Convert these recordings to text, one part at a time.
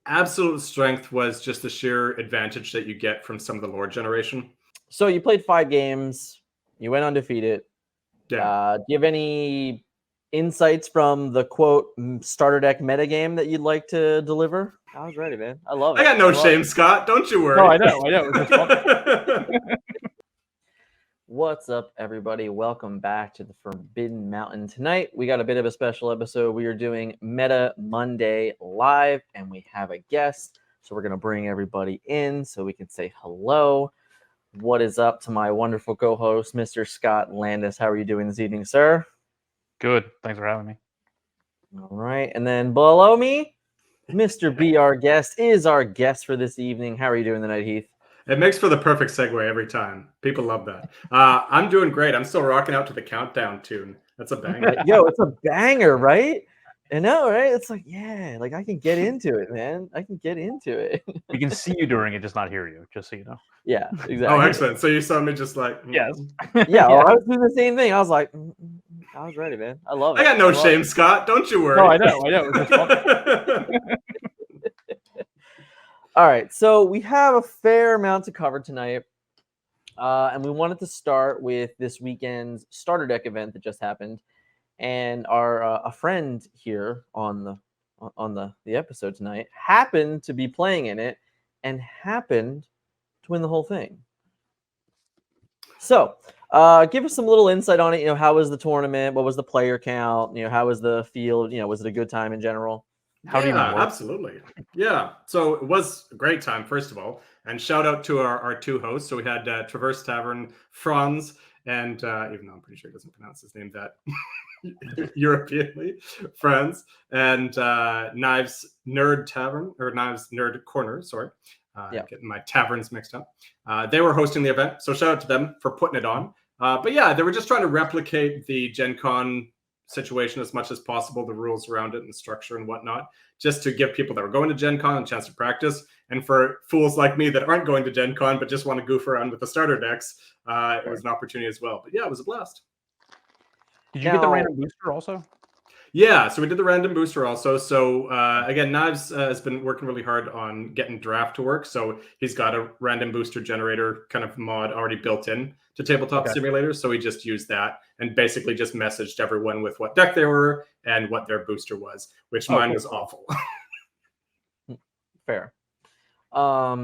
Absolute strength was just the sheer advantage that you get from some of the lore generation. So you played 5 games. You went undefeated. Yeah. Do you have any insights from the quote starter deck metagame that you'd like to deliver? I was ready, man. I love it. I got no shame, Scott. Don't you worry. No, I know. It's fun. What's up, everybody? Welcome back to the Forbidden Mountain. Tonight, we got a bit of a special episode. We are doing Meta Monday live, and we have a guest. So we're going to bring everybody in so we can say hello. What is up to my wonderful co-host, Mr. Scott Landis? How are you doing this evening, sir? Good. Thanks for having me. All right. And then below me, Mr. B, our guest, is our guest for this evening. How are you doing tonight, Heath? It makes for the perfect segue every time. People love that. I'm doing great. I'm still rocking out to the countdown tune. That's a banger. Yo, it's a banger, right? I know, right? It's like, yeah, like I can get into it, man. I can get into it. We can see you during it, just not hear you, just so you know. Yeah, exactly. Oh, excellent. So you saw me just like... Yes. Yeah, well, I was doing the same thing. I was like, I was ready, man. I love it. I got no shame, Scott. Don't you worry. No, I know. It's fun. All right, so we have a fair amount to cover tonight. And we wanted to start with this weekend's starter deck event that just happened. And our a friend here on the episode tonight happened to be playing in it and happened to win the whole thing. So, give us some little insight on it. You know, how was the tournament? What was the player count? You know, how was the field? You know, was it a good time in general? How do you know? Absolutely. Yeah. So it was a great time, first of all. And shout out to our two hosts. So we had Traverse Tavern, Franz, and even though I'm pretty sure he doesn't pronounce his name that Europeanly, Franz, and Knives Nerd Tavern, or Knives Nerd Corner, sorry. Getting my taverns mixed up. They were hosting the event. So shout out to them for putting it on. But yeah, they were just trying to replicate the GenCon situation as much as possible, the rules around it and structure and whatnot, just to give people that were going to Gen Con a chance to practice. And for fools like me that aren't going to Gen Con but just want to goof around with the starter decks, it was an opportunity as well. But yeah, it was a blast. Did you get the random booster also? Yeah, so we did the random booster also. So again, Knives has been working really hard on getting draft to work. So he's got a random booster generator kind of mod already built in to Tabletop Simulator. So we just used that and basically just messaged everyone with what deck they were and what their booster was, which mine was awful. Fair. How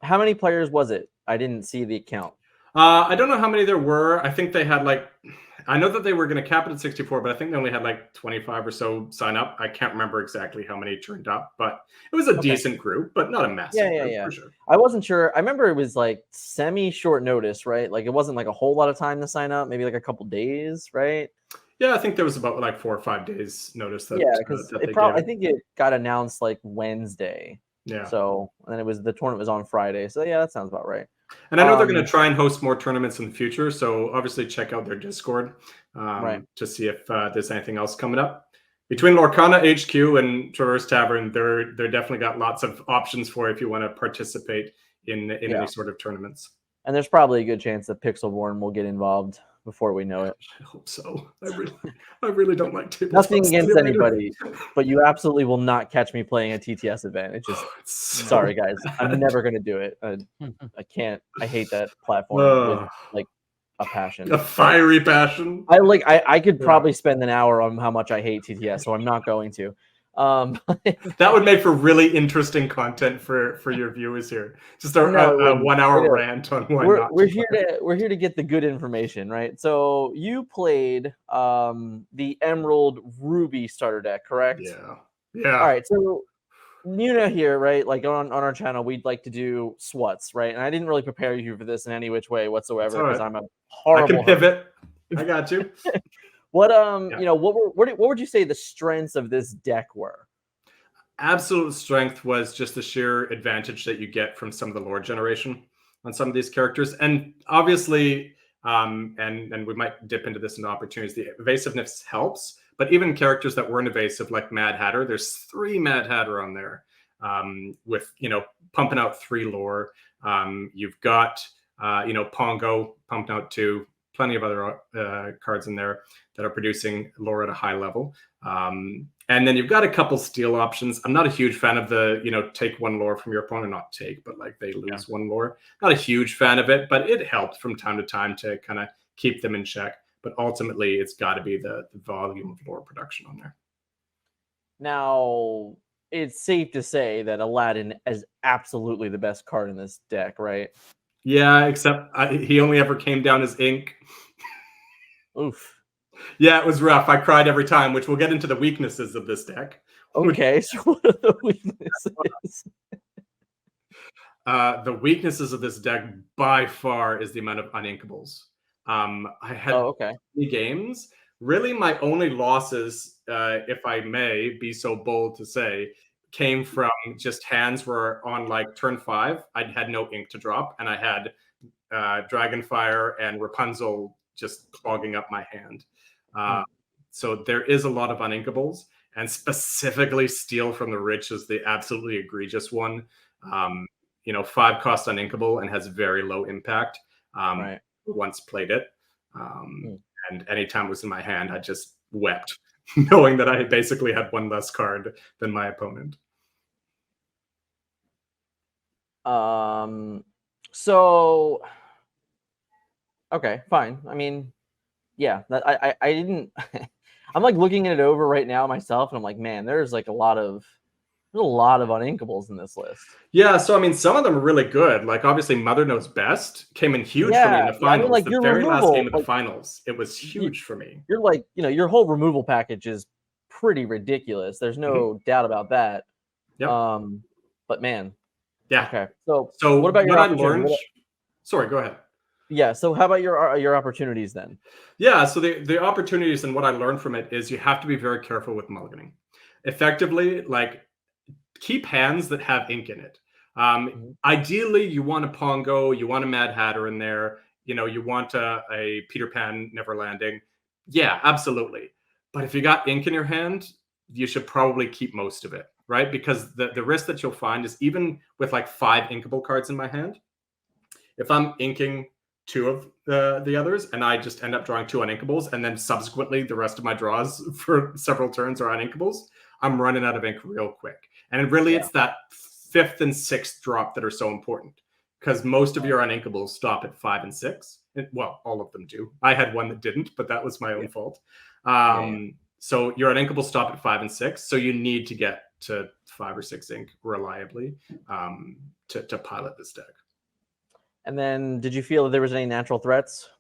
many players was it? I didn't see the count. I don't know how many there were. I think they had I know that they were going to cap it at 64, but I think they only had 25 or so sign up. I can't remember exactly how many turned up, but it was a decent group, but not a massive group for sure. I wasn't sure. I remember it was semi short notice, right? Like it wasn't a whole lot of time to sign up, maybe a couple days, right? Yeah, I think there was about 4 or 5 days notice. Because I think it got announced Wednesday. Yeah. So and then the tournament was on Friday. So yeah, that sounds about right. And I know they're going to try and host more tournaments in the future. So obviously check out their Discord to see if there's anything else coming up. Between Lorcana HQ and Traverse Tavern, they're definitely got lots of options for if you want to participate in any sort of tournaments. And there's probably a good chance that Pixelborn will get involved before we know it. I hope so. I really don't like to. Nothing against anybody, but you absolutely will not catch me playing a TTS event. It's just sorry, guys. I'm never gonna do it. I can't. I hate that platform with a passion, a fiery passion. I could probably spend an hour on how much I hate TTS, so I'm not going to. That would make for really interesting content for your viewers here. Just a 1 hour rant on why we're here to get the good information, right? So you played the Emerald Ruby starter deck, correct? Yeah. All right, so here, right? On our channel, we'd like to do SWATs, right? And I didn't really prepare you for this in any which way whatsoever because I'm a horrible. I can pivot. I got you. What what would you say the strengths of this deck were? Absolute strength was just the sheer advantage that you get from some of the lore generation on some of these characters, and obviously, and we might dip into this in opportunities. The evasiveness helps, but even characters that weren't evasive, like Mad Hatter, there's 3 Mad Hatter on there, with pumping out 3 lore. You've got Pongo pumping out 2. Plenty of other cards in there that are producing lore at a high level. And then you've got a couple steal options. I'm not a huge fan of the, take one lore from your opponent, not take, but like they lose one lore. Not a huge fan of it, but it helped from time to time to kind of keep them in check. But ultimately, it's got to be the volume of lore production on there. Now, it's safe to say that Aladdin is absolutely the best card in this deck, right? Yeah, except he only ever came down as ink. Oof. Yeah, it was rough. I cried every time, which we'll get into the weaknesses of this deck. Okay, so what are the weaknesses? The weaknesses of this deck by far is the amount of uninkables. I had many games. Really, my only losses, if I may be so bold to say, came from just hands where on like turn 5, I had no ink to drop, and I had Dragonfire and Rapunzel just clogging up my hand. So there is a lot of uninkables, and specifically Steal from the Rich is the absolutely egregious one. 5-cost uninkable and has very low impact. Once played it. And anytime it was in my hand, I just wept, knowing that I basically had one less card than my opponent. So, okay, fine. I mean, yeah, I didn't. I'm like looking it over right now myself, and I'm like, man, there's a lot of uninkables in this list. Yeah, so I mean, some of them are really good. Like obviously, Mother Knows Best came in huge for me in the finals. I mean, like, the very last game of the finals, it was huge for me. You're like, your whole removal package is pretty ridiculous. There's no doubt about that. Yep. But man. Yeah. Okay. So what about your opportunities? Sorry, go ahead. Yeah. So how about your opportunities then? Yeah. So the opportunities and what I learned from it is you have to be very careful with mulliganing. Effectively, like, keep hands that have ink in it. Ideally, you want a Pongo, you want a Mad Hatter in there, you want a Peter Pan Never Landing. Yeah, absolutely. But if you got ink in your hand, you should probably keep most of it, right? Because the risk that you'll find is, even with like 5 inkable cards in my hand, if I'm inking 2 of the others and I just end up drawing 2 uninkables, and then subsequently the rest of my draws for several turns are uninkables, I'm running out of ink real quick. And really, it's that 5th and 6th drop that are so important, because most of your uninkables stop at 5 and 6. Well, all of them do. I had one that didn't, but that was my own fault. So your uninkables stop at 5 and 6. So you need to get to 5 or 6 ink reliably to pilot this deck. And then, did you feel that there was any natural threats?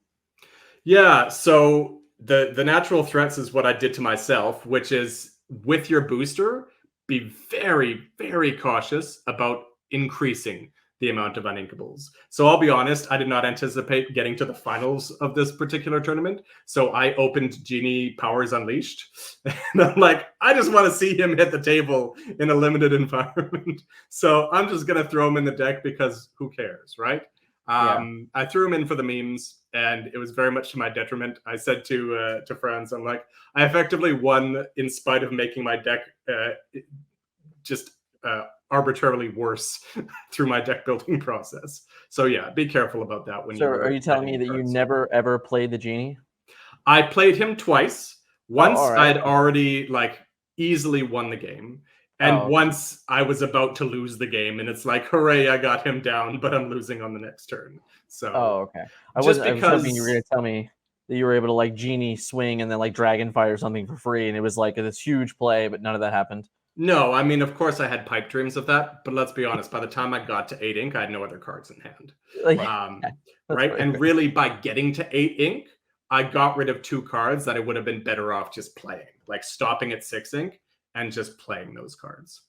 Yeah. So the natural threats is what I did to myself, which is, with your booster, be very, very cautious about increasing the amount of uninkables. So I'll be honest, I did not anticipate getting to the finals of this particular tournament. So I opened Genie Powers Unleashed. And I'm like, I just want to see him hit the table in a limited environment. So I'm just going to throw him in the deck because who cares, right? I threw him in for the memes, and it was very much to my detriment. I said to friends, I'm like, I effectively won in spite of making my deck just arbitrarily worse through my deck building process. So yeah, be careful about that. Are you telling me that you never ever played the Genie? I played him twice. Once I had already easily won the game. And once I was about to lose the game, and it's like, hooray, I got him down, but I'm losing on the next turn. So I was hoping you were going to tell me that you were able to Genie swing and then Dragonfire or something for free, and it was this huge play, but none of that happened. No, I mean, of course I had pipe dreams of that, but let's be honest, by the time I got to 8 ink, I had no other cards in hand. Right? And really, by getting to 8 ink, I got rid of 2 cards that I would have been better off just playing, like stopping at 6 ink and just playing those cards.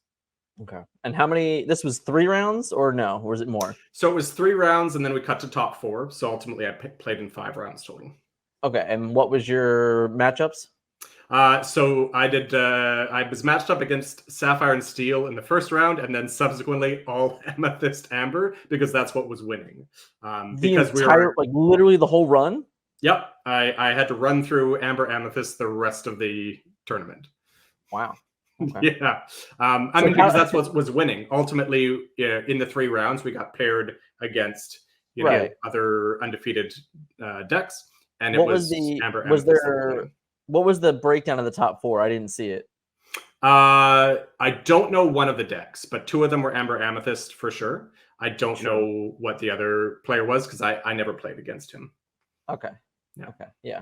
Okay. And how many? This was 3 rounds, or no? Or was it more? So it was 3 rounds, and then we cut to top 4. So ultimately, I played in 5 rounds total. Okay. And what was your matchups? So I did. I was matched up against Sapphire and Steel in the first round, and then subsequently all Amethyst Amber, because that's what was winning. Because we were literally the whole run. Yep. I had to run through Amber Amethyst the rest of the tournament. Wow. Okay. Yeah. Because that's what was winning. Ultimately, in the 3 rounds, we got paired against other undefeated decks, and Amber Amethyst. What was the breakdown of the top 4? I didn't see it. I don't know one of the decks, but two of them were Amber Amethyst for sure. I don't Sure. know what the other player was because I never played against him. Okay. Yeah. Okay. Yeah.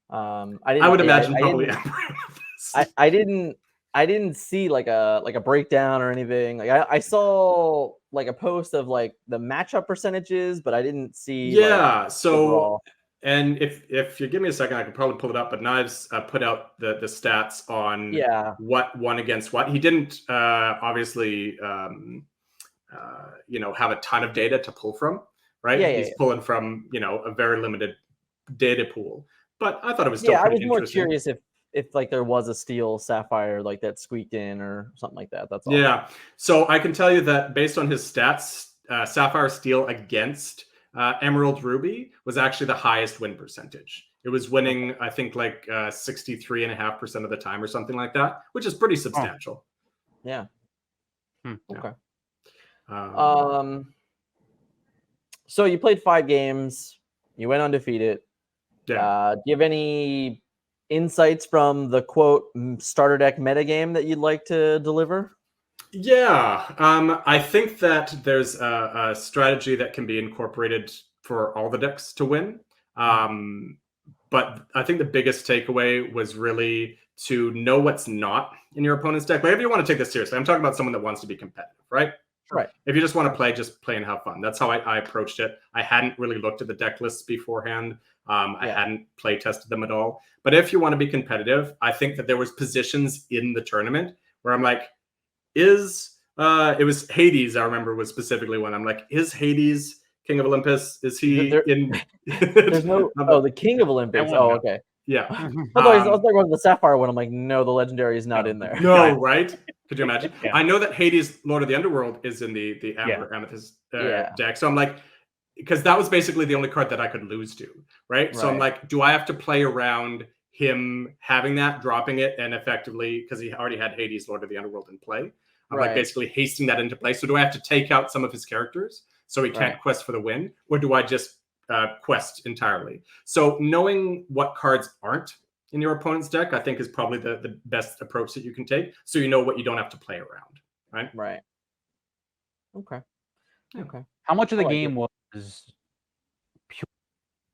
I didn't, would yeah, imagine I probably didn't, Amber Amethyst. I didn't see like a breakdown or anything. Like I saw like a post of like the matchup percentages, but I didn't see like Yeah. So, overall. and if you give me a second, I could probably pull it up. But Knives put out the stats on Yeah. what won against what. He didn't obviously have a ton of data to pull from, right? Yeah, He's pulling from a very limited data pool. But I thought it was still Yeah, I pretty was more interesting. curious if like there was a steel sapphire like that squeaked in or something like that. That's all. Yeah. So I can tell you that based on his stats, Sapphire Steel against Emerald Ruby was actually the highest win percentage. It was winning, I think, like 63.5% of the time or something like that, which is pretty substantial. Yeah. Okay. So you played 5 games. You went undefeated. Yeah. Do you have any insights from the quote starter deck metagame that you'd like to deliver? Yeah. I think that there's a strategy that can be incorporated for all the decks to win. But I think the biggest takeaway was really to know what's not in your opponent's deck. Like, if you want to take this seriously, I'm talking about someone that wants to be competitive, right? Right. If you just want to play, just play and have fun. That's how I approached it. I hadn't really looked at the deck lists beforehand. I hadn't play tested them at all. But if you want to be competitive, I think that there was positions in the tournament where I'm like, it was Hades, I remember, was specifically one. I'm like, is Hades King of Olympus? Is he in? There's no. the King of Olympus. Oh, okay. Yeah. I was talking about the Sapphire one. I'm like, no, the Legendary is not in there. No, right? Could you imagine? Yeah. I know that Hades, Lord of the Underworld, is in the Amber Amethyst deck. So I'm like, because that was basically the only card that I could lose to, right? So I'm like, do I have to play around him having that, dropping it, and effectively, because he already had Hades, Lord of the Underworld in play, I'm like basically hasting that into play. So do I have to take out some of his characters so he can't quest for the win? Or do I just quest entirely? So knowing what cards aren't in your opponent's deck, I think, is probably the best approach that you can take. So you know what you don't have to play around, right? Right. Okay. Yeah. Okay. How much of the game was pure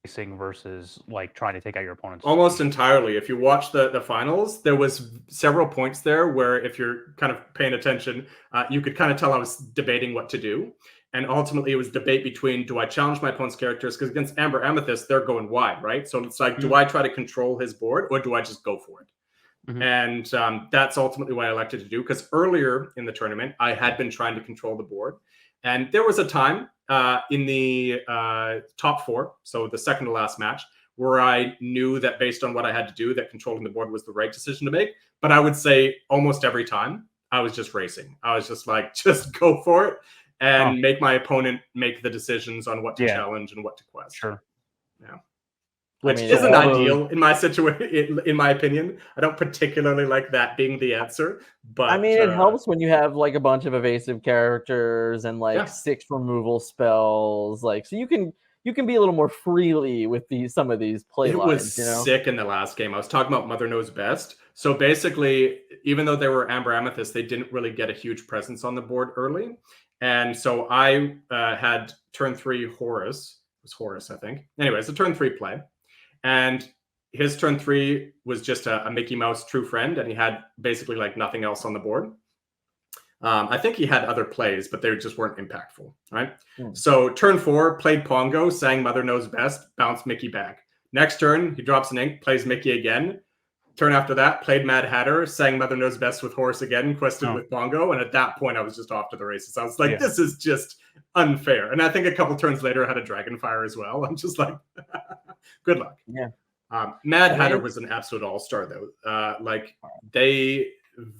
racing versus like trying to take out your opponent's? Almost entirely. If you watch the finals, there was several points there where, if you're kind of paying attention, you could kind of tell I was debating what to do. And ultimately, it was debate between, do I challenge my opponent's characters? Because against Amber Amethyst, they're going wide, right? So it's like, do I try to control his board, or do I just go for it? And that's ultimately what I elected to do, because earlier in the tournament, I had been trying to control the board. And there was a time in the top 4, so the second to last match, where I knew that based on what I had to do, that controlling the board was the right decision to make. But I would say almost every time, I was just racing. I was just like, just go for it and make my opponent make the decisions on what to challenge and what to quest. Sure. Yeah. Which isn't ideal in my situation, in my opinion. I don't particularly like that being the answer, but I mean, it helps when you have like a bunch of evasive characters and like 6 removal spells, like, so you can be a little more freely with some of these play lines. It was sick in the last game. I was talking about Mother Knows Best. So basically, even though they were Amber Amethyst, they didn't really get a huge presence on the board early. And so I had turn 3 Horus. It was Horus, I think. Anyway, it's a turn 3 play. And his turn 3 was just a Mickey Mouse true friend, and he had basically like nothing else on the board. I think he had other plays, but they just weren't impactful, right? So turn 4, played Pongo, sang Mother Knows Best, bounced Mickey back. Next turn, he drops an ink, plays Mickey again. Turn after that, played Mad Hatter, sang Mother Knows Best with Horse again, quested with Pongo, and at that point, I was just off to the races. I was like, this is just unfair. And I think a couple turns later, I had a Dragonfire as well. I'm just like, good luck. Yeah. Mad Hatter was an absolute all-star, though. Like, they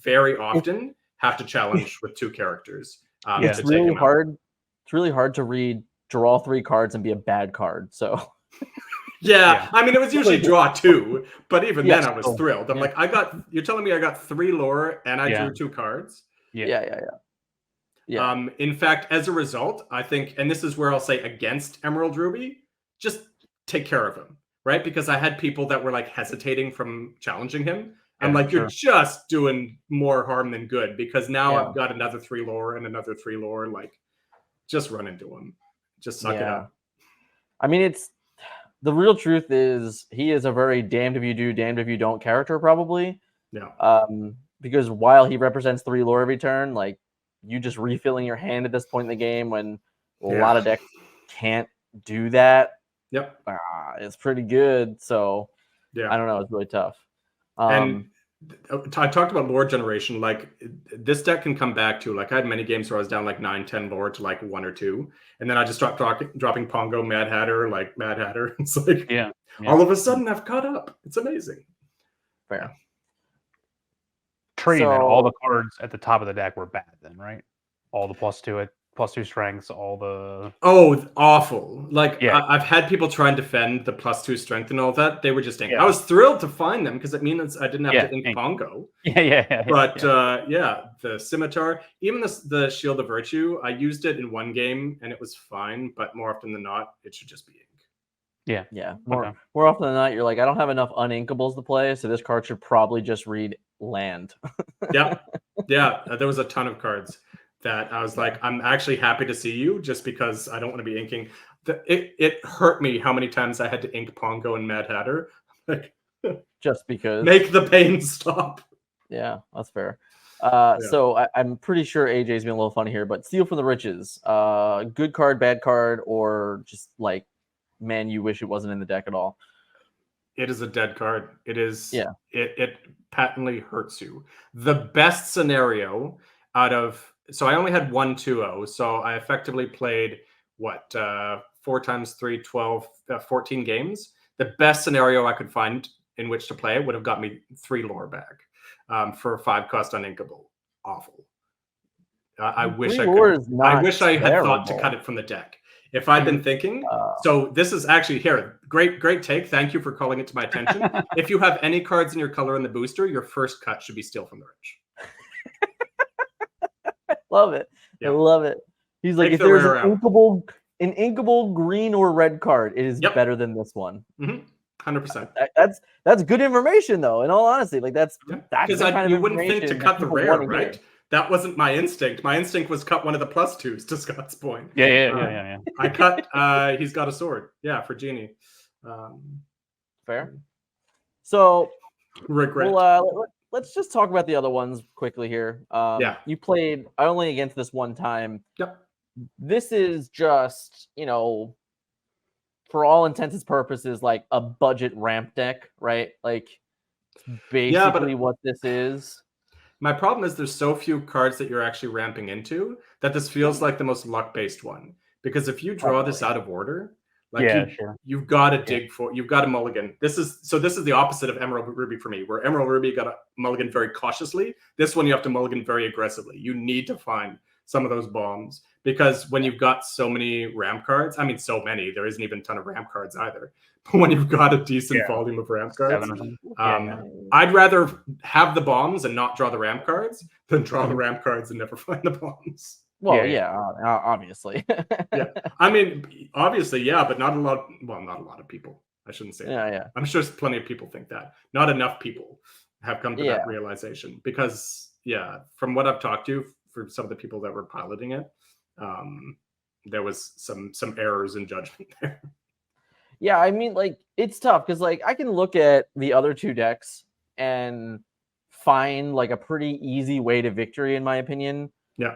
very often have to challenge with 2 characters. It's really hard. It's really hard to read, draw 3 cards, and be a bad card. So. Yeah, I mean, it was usually draw 2, but even then I was thrilled. I'm like, you're telling me I got 3 lore and I drew 2 cards? Yeah. In fact, as a result, I think, and this is where I'll say against Emerald Ruby, just take care of him, right? Because I had people that were like hesitating from challenging him. I'm Yeah, like, sure. you're just doing more harm than good because now Yeah. I've got another 3 lore and another 3 lore. Like, just run into him. Just suck it up. I mean, it's the real truth is he is a very damned if you do, damned if you don't character, probably. Yeah. Because while he represents 3 lore every turn, like you just refilling your hand at this point in the game when a lot of decks can't do that. Yep. It's pretty good. So Yeah. I don't know. It's really tough. And I talked about lore generation. Like, this deck can come back to, like, I had many games where I was down like 9-10 lore to like 1 or 2, and then I just dropped dropping Pongo, Mad Hatter, like Mad Hatter. It's like, all of a sudden I've caught up. It's amazing. Fair. Trading that all the cards at the top of the deck were bad then, right? All the +2 strengths, all the Awful. Like, Yeah. I've had people try and defend the +2 strength and all that. They were just ink. Yeah. I was thrilled to find them because it means I didn't have to ink Pongo. But the Scimitar, even the Shield of Virtue, I used it in one game and it was fine, but more often than not, it should just be ink. Yeah. More often than not, you're like, I don't have enough uninkables to play, so this card should probably just read land. Yeah. There was a ton of cards that I was like, I'm actually happy to see you just because I don't want to be inking. It hurt me how many times I had to ink Pongo and Mad Hatter. Like, just because. Make the pain stop. Yeah, that's fair. So I'm pretty sure AJ's being a little funny here, but Steal from the Riches. Good card, bad card, or just like, man, you wish it wasn't in the deck at all. It is a dead card. It is. Yeah. It patently hurts you. The best scenario out of, so I only had 1 2-0, so I effectively played 4 times 3, 12, 14 games. The best scenario I could find in which to play would have got me 3 lore back for 5 cost uninkable. Awful. I wish I could. I wish I had thought to cut it from the deck. If I'd been thinking, so this is actually here. Great take. Thank you for calling it to my attention. If you have any cards in your color in the booster, your first cut should be Steal from the Rich. Love it. I love it. He's like, if there's an inkable green or red card, it is better than this one. 100%. That's good information, though. In all honesty, like that's because you wouldn't think to cut the rare, right? That wasn't my instinct. My instinct was cut one of the +2s, to Scott's point. Yeah. I cut, he's got a sword. Yeah, for Genie. Fair. So, regret. Let's just talk about the other ones quickly here. You played only against this one time. Yep. This is just, for all intents and purposes, like a budget ramp deck, right? Like, basically what this is. My problem is there's so few cards that you're actually ramping into that this feels like the most luck-based one. Because if you draw this out of order, like you've got to dig for, you've got to mulligan. This is the opposite of Emerald Ruby for me, where Emerald Ruby got to mulligan very cautiously. This one you have to mulligan very aggressively. You need to find some of those bombs because when you've got so many ramp cards, I mean, so many, there isn't even a ton of ramp cards either. But when you've got a decent volume of ramp cards, I'd rather have the bombs and not draw the ramp cards than draw the ramp cards and never find the bombs. Well, obviously. I mean, obviously, but not a lot. Well, not a lot of people. I shouldn't say that. I'm sure plenty of people think that. Not enough people have come to that realization because, from what I've talked to, for some of the people that were piloting it, there was some errors in judgment there. Yeah, I mean, like, it's tough because, like, I can look at the other 2 decks and find, like, a pretty easy way to victory, in my opinion. Yeah.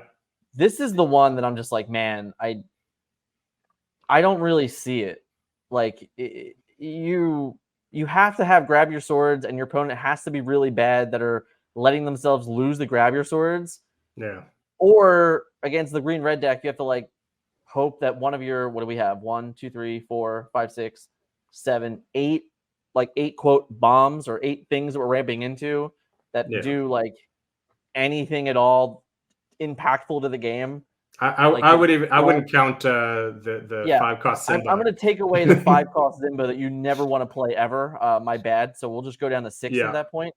This is the one that I'm just like, man, I don't really see it. Like, you have to have grab your swords, and your opponent has to be really bad that are letting themselves lose the grab your swords. Yeah. Or against the green-red deck, you have to, like, hope that one of your, what do we have? 1, 2, 3, 4, 5, 6, 7, 8, like 8 quote bombs or 8 things that we're ramping into that do like anything at all impactful to the game. I wouldn't count the 5 cost Simba. I'm going to take away the 5 cost Simba that you never want to play ever. My bad. So we'll just go down to 6 at that point.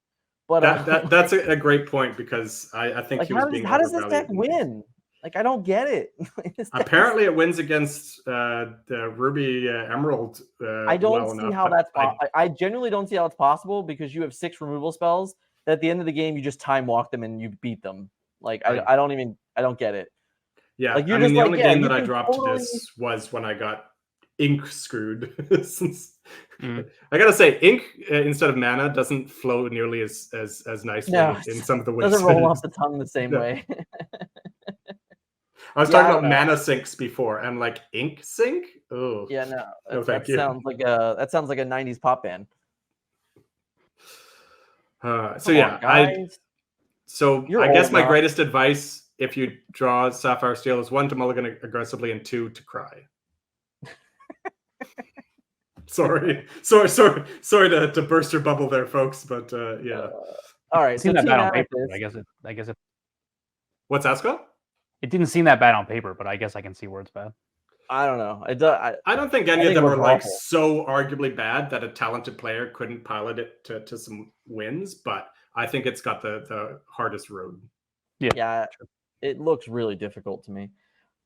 But that's a great point because I think he was being how does this deck win? Like, I don't get it. Apparently, it wins against the Ruby Emerald. I don't see how that's possible. I genuinely don't see how it's possible because you have 6 removal spells at the end of the game you just time walk them and you beat them. Like Right. I don't get it. Yeah, Like, you're I mean just the like, only yeah, game you that I can dropped totally- this was when I got ink screwed. Since Mm. I gotta say, ink instead of mana doesn't flow nearly as nicely No, in some of the It ways. doesn't roll off the tongue the same No. way. I was Yeah, talking I about don't know. mana sinks before, and like ink sync. Oh, Yeah, no, No, that thank you. sounds like a 90s pop band. so Come yeah, on, guys. You're I guess old my enough. greatest advice, if you draw Sapphire Steel, is 1, to mulligan aggressively, and 2, to cry. sorry to burst your bubble there, folks, but yeah. All right, I've so seen that Team bad on paper. Amethyst, But I guess What's that, Scott? it didn't seem that bad on paper, but I guess I can see where it's bad. I don't know. It does. I don't think any I of think them it are looks like awful. so arguably bad that a talented player couldn't pilot it to some wins, but I think it's got the hardest road. Yeah, it looks really difficult to me.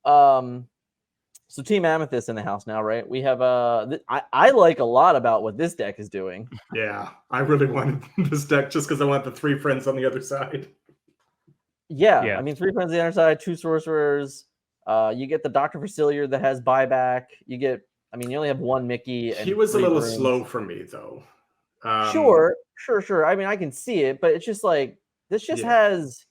So Team Amethyst in the house now, right? We have I like a lot about what this deck is doing. Yeah, I really wanted this deck just because I want the 3 friends on the other side. Yeah, I mean, 3 friends on the other side, 2 sorcerers. You get the Dr. Facilier that has buyback. You only have 1 Mickey. And He was a 3 little brooms. slow for me though. Sure. I mean, I can see it, but it's just like this just has.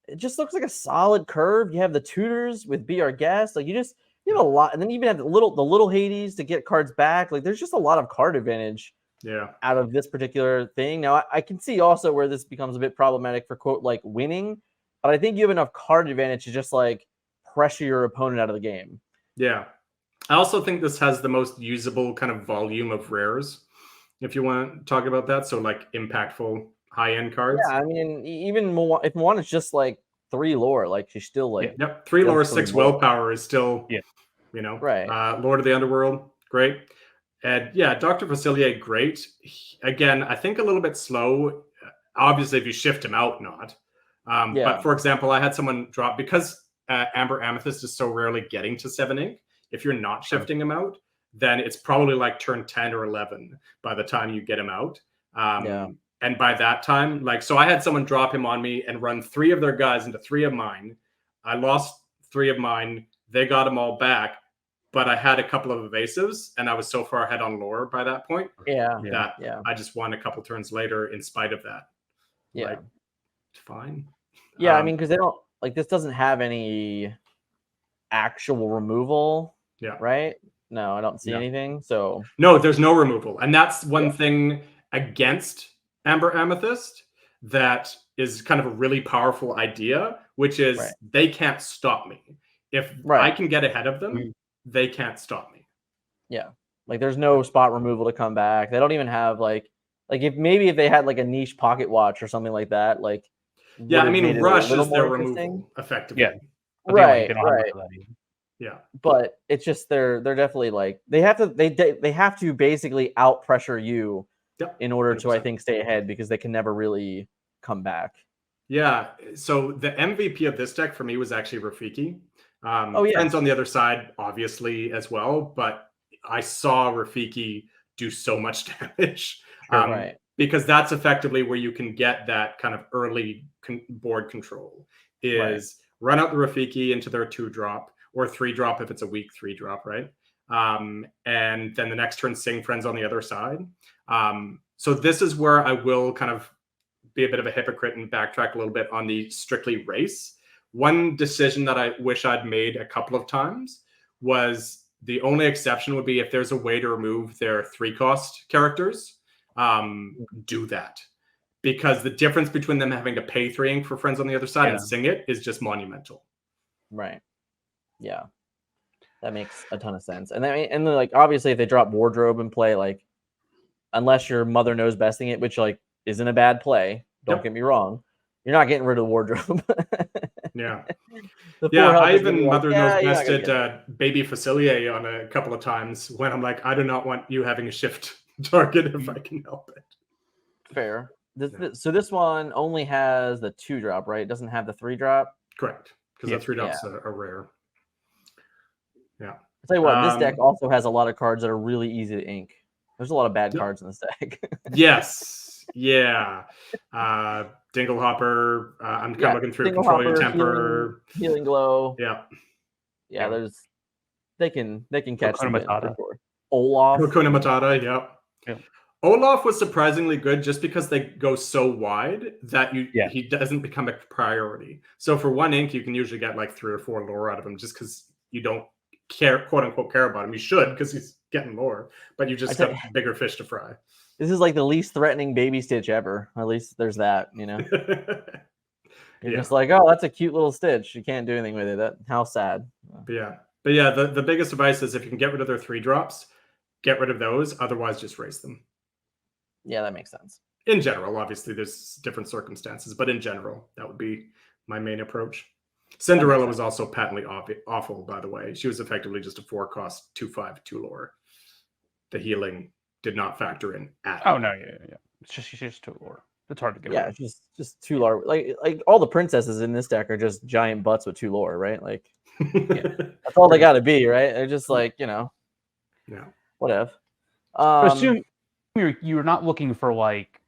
It just looks like a solid curve. You have the tutors with Be Our Guest. Like you have a lot, and then you even have the little Hades to get cards back. Like there's just a lot of card advantage. Yeah. Out of this particular thing. Now I can see also where this becomes a bit problematic for quote like winning, but I think you have enough card advantage to just like pressure your opponent out of the game. Yeah. I also think this has the most usable kind of volume of rares, if you want to talk about that. So like impactful high-end cards. Yeah, I mean, even if Moana's just like 3 lore, like she's still like Yep. 3 lore, 6 lore. willpower is still right. Lord of the Underworld, great. And yeah, Dr. Facilier, great. Again, I think a little bit slow. Obviously, if you shift him out, not. But for example, I had someone drop because Amber Amethyst is so rarely getting to 7 ink. If you're not shifting him out, then it's probably like turn 10 or 11 by the time you get him out. And by that time, so I had someone drop him on me and run 3 of their guys into 3 of mine. I lost 3 of mine. They got them all back. But I had a couple of evasives, and I was so far ahead on lore by that point that I just won a couple turns later in spite of that. Yeah. Fine. Yeah, I mean, because they don't this doesn't have any actual removal. Yeah. Right? No, I don't see anything. So no, there's no removal. And that's one thing against Amber Amethyst that is kind of a really powerful idea, which is they can't stop me. If I can get ahead of them, they can't stop me. Yeah. Like there's no spot removal to come back. They don't even have like if they had like a niche pocket watch or something like that, like I mean rush is their removal effectively. Yeah. Right. Yeah. But it's just they're definitely like they have to basically out pressure you in order 100%. To I think stay ahead because they can never really come back. Yeah. So the MVP of this deck for me was actually Rafiki. Friends on the other side, obviously, as well. But I saw Rafiki do so much damage because that's effectively where you can get that kind of early board control is run out the Rafiki into their 2-drop or 3-drop if it's a weak 3-drop, right? And then the next turn, sing friends on the other side. So this is where I will kind of be a bit of a hypocrite and backtrack a little bit on the strictly race. One decision that I wish I'd made a couple of times was the only exception would be if there's a way to remove their 3-cost characters, do that. Because the difference between them having to pay 3 ink for friends on the other side and sing it is just monumental. Right. Yeah. That makes a ton of sense. And then like obviously if they drop wardrobe and play, like unless your mother knows besting it, which like isn't a bad play, don't get me wrong. You're not getting rid of the wardrobe. I even mother knows bested baby Facilier on a couple of times when I'm like, I do not want you having a shift target if I can help it. Fair. So this one only has the 2-drop, right? It doesn't have the 3-drop. Correct, because the 3-drops are rare. Yeah. I'll tell you what, this deck also has a lot of cards that are really easy to ink. There's a lot of bad cards in this deck. Yes. Yeah. Dinglehopper. I'm kind of looking through Control Your Temper. Healing Glow. Yeah. Yeah, they can catch Hakuna them for Matata. sure. Olaf. Hakuna Matata, yep. Yep. Olaf was surprisingly good just because they go so wide that Yeah. he doesn't become a priority. So for 1 ink, you can usually get like 3 or 4 lore out of him just because you don't quote unquote care about him. You should because he's getting lore, but you just got bigger fish to fry. This is like the least threatening baby Stitch ever. At least there's that, you know. You're just like, oh, that's a cute little Stitch. You can't do anything with it. How sad. But yeah, the biggest advice is if you can get rid of their 3-drops, get rid of those. Otherwise, just race them. Yeah, that makes sense. In general, obviously, there's different circumstances, but in general, that would be my main approach. Cinderella was also patently awful, by the way. She was effectively just a 4-cost 2/5 2 lore. The healing did not factor in at all. Oh no, yeah. It's just too lore. It's hard to get. Yeah, it's just 2 lore. Like all the princesses in this deck are just giant butts with 2 lore, right? Like that's all they got to be, right? They're just like, you know, whatever. But assume you're not looking for like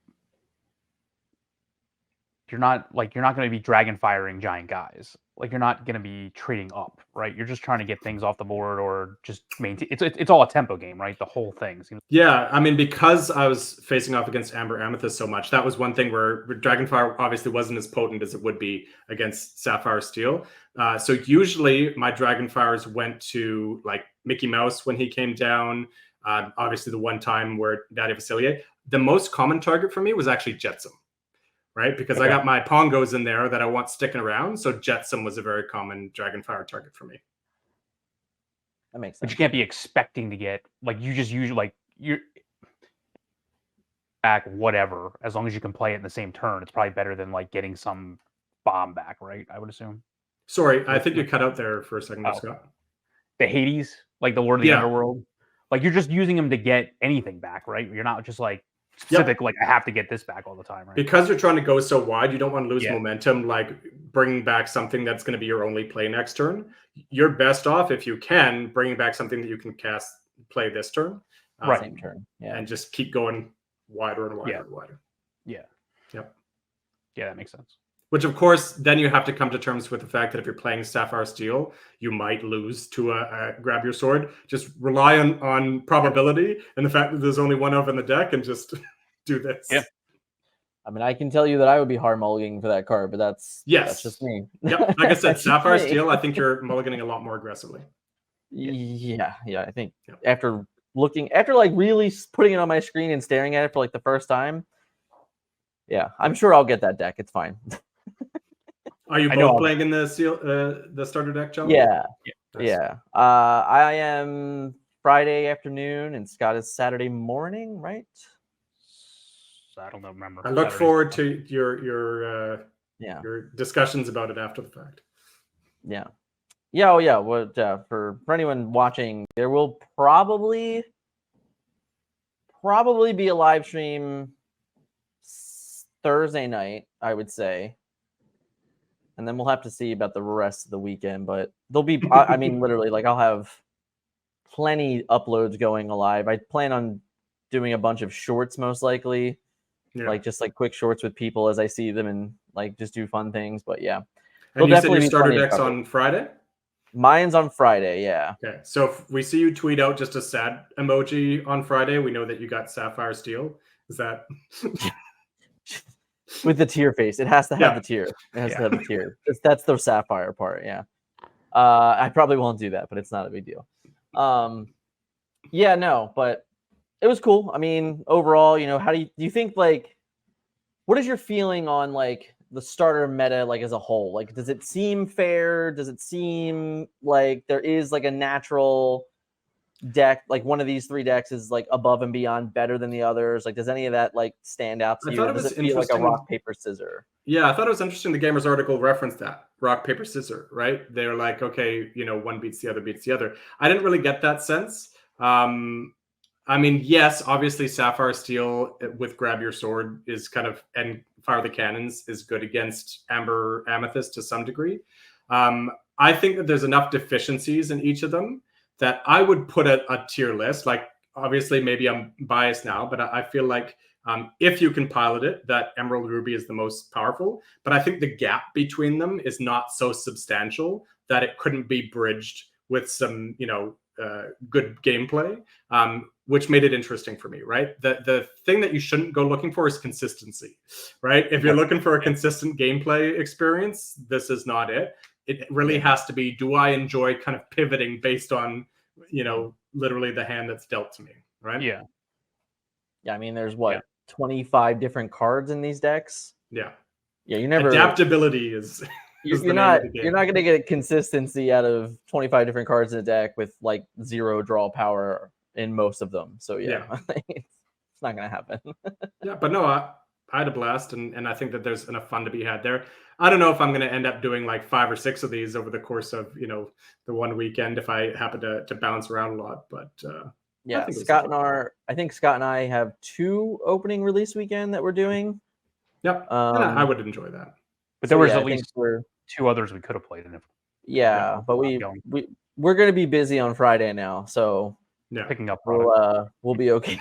you're not going to be dragon firing giant guys. Like you're not going to be trading up, right? You're just trying to get things off the board or just maintain. It's all a tempo game, right? The whole thing. Yeah, I mean, because I was facing off against Amber Amethyst so much, that was one thing where Dragonfire obviously wasn't as potent as it would be against Sapphire Steel. So usually my Dragonfires went to like Mickey Mouse when he came down. Obviously the one time where Daddy Facilier. The most common target for me was actually Jetsam. Right, because I got my Pongos in there that I want sticking around. So Jetsam was a very common Dragonfire target for me. That makes sense. But you can't be expecting to get like you just usually like you're back whatever. As long as you can play it in the same turn, it's probably better than like getting some bomb back, right? I would assume. Sorry, I think you cut out there for a second, Scott. The Hades, like the Lord of the Underworld, like you're just using them to get anything back, right? You're not just like specific, like I have to get this back all the time, right? Because you're trying to go so wide, you don't want to lose momentum, like bringing back something that's going to be your only play next turn. You're best off, if you can, bringing back something that you can play this turn. Right. Same turn. Yeah. And just keep going wider and wider and wider. Yeah. Yep. Yeah, that makes sense. Which, of course, then you have to come to terms with the fact that if you're playing Sapphire Steel, you might lose to a Grab Your Sword. Just rely on probability and the fact that there's only one of in the deck and just do this. Yeah. I mean, I can tell you that I would be hard mulliganing for that card, but that's just me. Yep. Like I said, Sapphire Steel, I think you're mulliganing a lot more aggressively. Yeah. I think after like really putting it on my screen and staring at it for like the first time, I'm sure I'll get that deck. It's fine. Are you both playing in the starter deck, John? Yeah. I am Friday afternoon, and Scott is Saturday morning, right? I don't remember. I look forward to your discussions about it after the fact. Yeah. What for anyone watching, there will probably be a live stream Thursday night, I would say. And then we'll have to see about the rest of the weekend, but there'll be, I mean, literally, like I'll have plenty uploads going live. I plan on doing a bunch of shorts, most likely, like just like quick shorts with people as I see them and like just do fun things. But yeah. And you said your starter deck's on Friday? Mine's on Friday, yeah. Okay, so if we see you tweet out just a sad emoji on Friday, we know that you got Sapphire Steel. Is that... With the tear face. It has to have the tear. It has to have the tear. That's the Sapphire part, yeah. I probably won't do that, but it's not a big deal. But it was cool. I mean, overall, how do you think, like, what is your feeling on, like, the starter meta, like, as a whole? Like, does it seem fair? Does it seem like there is, like, a natural deck, like one of these 3 decks is like above and beyond better than the others? Like, does any of that like stand out to you? Or does it feel like a rock, paper, scissor? Yeah, I thought it was interesting. The Gamers article referenced that rock, paper, scissor, right? They were like, okay, one beats the other. I didn't really get that sense. I mean, yes, obviously Sapphire Steel with Grab Your Sword is kind of, and Fire the Cannons is good against Amber Amethyst to some degree. I think that there's enough deficiencies in each of them that I would put a tier list. Like, obviously, maybe I'm biased now, but I feel like If you can pilot it, that Emerald Ruby is the most powerful. But I think the gap between them is not so substantial that it couldn't be bridged with some, good gameplay, which made it interesting for me, right? The thing that you shouldn't go looking for is consistency, right? If you're looking for a consistent gameplay experience, this is not it. It really has to be, do I enjoy kind of pivoting based on, literally the hand that's dealt to me, right? Yeah. Yeah, I mean, there's 25 different cards in these decks. Yeah. Yeah, you never adaptability is you're not going to get consistency out of 25 different cards in a deck with like 0 draw power in most of them. So yeah. It's not going to happen. Yeah, but no, I had a blast, and I think that there's enough fun to be had there. I don't know if I'm going to end up doing like 5 or 6 of these over the course of the one weekend if I happen to bounce around a lot. But yeah, I think Scott and I have 2 opening release weekend that we're doing. Yep, I would enjoy that. But there was at least 2 others we could have played in it. Yeah, but we're going to be busy on Friday now, so picking up we'll be okay.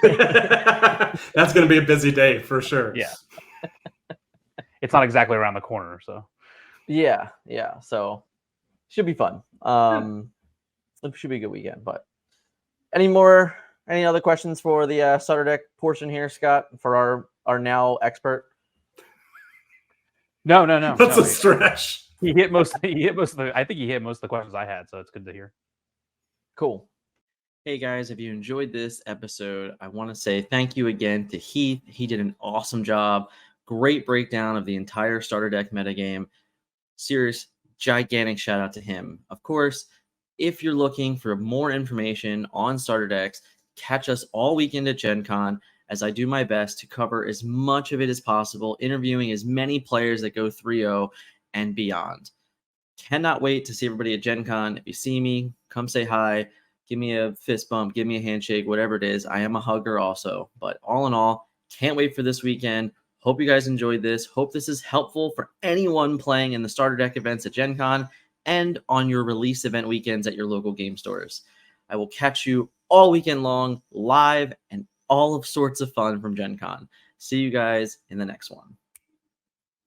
That's going to be a busy day for sure. Yeah. It's not exactly around the corner, so. Yeah. So should be fun. It should be a good weekend. But any other questions for the starter deck portion here, Scott, for our now expert? No. That's a stretch. He hit most of the. I think he hit most of the questions I had, so it's good to hear. Cool. Hey guys, if you enjoyed this episode, I want to say thank you again to Heath. He did an awesome job. Great breakdown of the entire starter deck metagame. Serious, gigantic shout out to him. Of course, if you're looking for more information on starter decks, catch us all weekend at GenCon as I do my best to cover as much of it as possible, interviewing as many players that go 3-0 and beyond. Cannot wait to see everybody at GenCon. If you see me, come say hi. Give me a fist bump, give me a handshake, whatever it is. I am a hugger also. But all in all, can't wait for this weekend. Hope you guys enjoyed this. Hope this is helpful for anyone playing in the starter deck events at Gen Con and on your release event weekends at your local game stores. I will catch you all weekend long, live, and all of sorts of fun from Gen Con. See you guys in the next one.